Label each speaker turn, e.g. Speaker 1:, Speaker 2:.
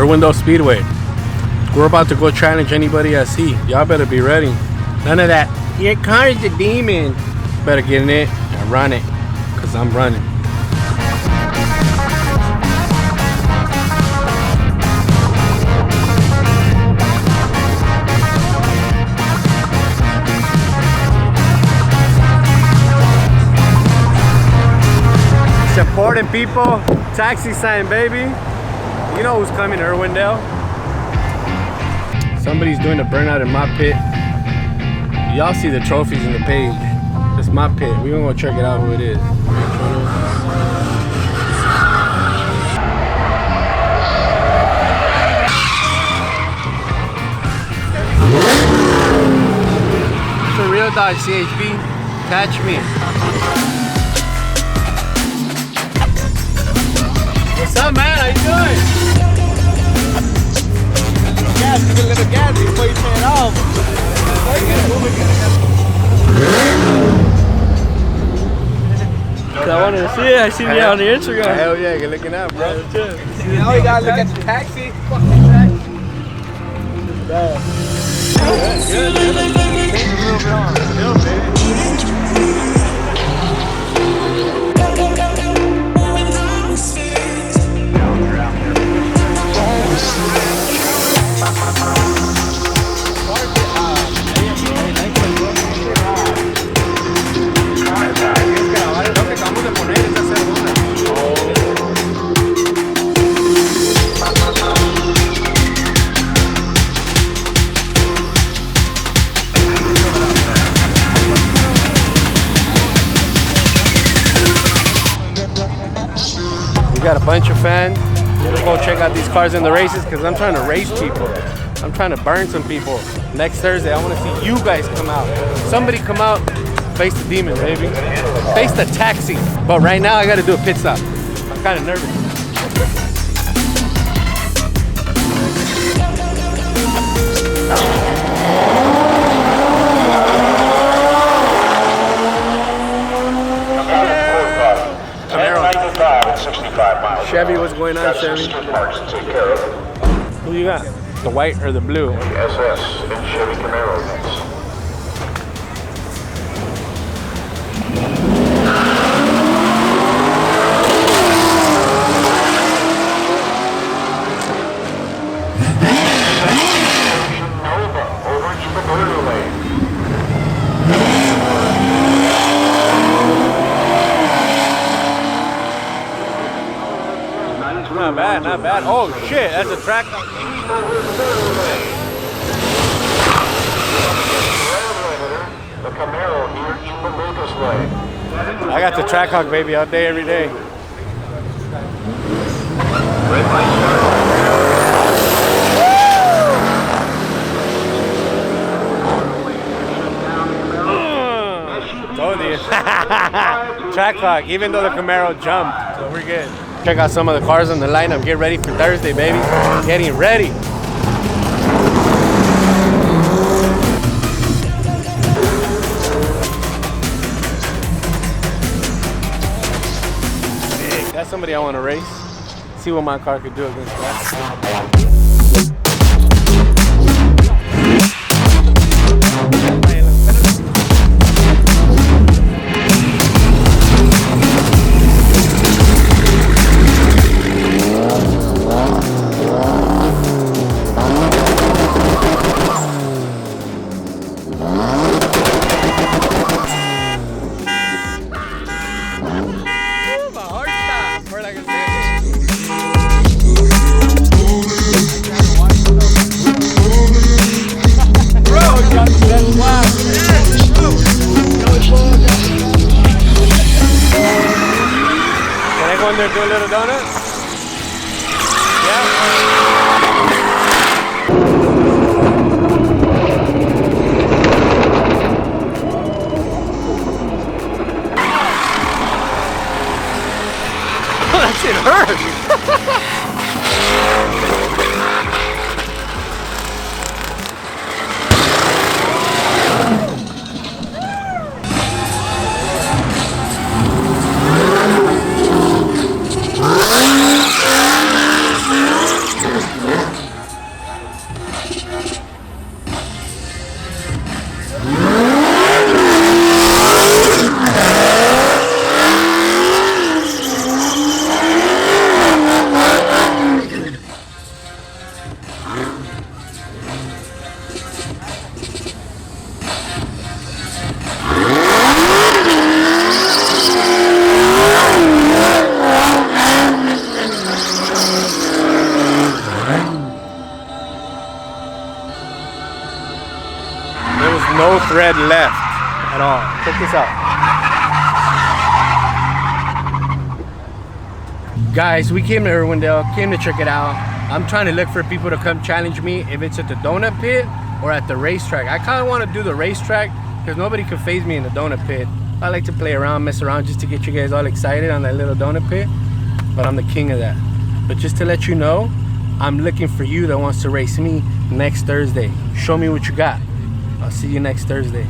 Speaker 1: Irwindale Speedway. We're about to go challenge anybody I see. Y'all better be ready. None of that, your car is a demon. Better get in it and run it, because I'm running. Supporting people, taxi sign, baby. You know who's coming to Irwindale. Somebody's doing a burnout in my pit. Y'all see the trophies in the page. It's my pit. We're gonna go check it out who it is. It's a real Dodge CHP. Catch me. What's up, man? How you doing? Gas, you get a little gas before you turn it off.
Speaker 2: I wanted to see it. I seen you on the Instagram.
Speaker 1: Hell yeah, you're looking out, bro.
Speaker 2: Yeah,
Speaker 3: Now you gotta look at the taxi. Fucking taxi.
Speaker 1: Good. Change a little bit on. Still, baby. Got a bunch of fans. Let's go check out these cars in the races because I'm trying to race people. I'm trying to burn some people. Next Thursday, I want to see you guys come out. Somebody come out, face the demon, baby. Face the taxi. But right now, I got to do a pit stop. I'm kind of nervous. Chevy, what's going on, Chevy? Who you got? The white or the blue?
Speaker 4: SS in Chevy Camaro next. Over to the blue lane.
Speaker 1: Not bad, not bad. Oh shit, that's a track.
Speaker 4: The Camaro here in the Lucas lane.
Speaker 1: I got the track hawk, baby, all day, every day. Told you. Track hawk, even though the Camaro jumped, so we're good. Check out some of the cars on the lineup. Get ready for Thursday, baby. Getting ready. That's somebody I want to race. See what my car could do against that. Do a little donut? Yeah? Oh, that shit hurt! Check this out. Guys, we came to Irwindale, came to check it out. I'm trying to look for people to come challenge me if it's at the donut pit or at the racetrack. I kind of want to do the racetrack because nobody can phase me in the donut pit. I like to play around, mess around just to get you guys all excited on that little donut pit, but I'm the king of that. But just to let you know, I'm looking for you that wants to race me next Thursday. Show me what you got. I'll see you next Thursday.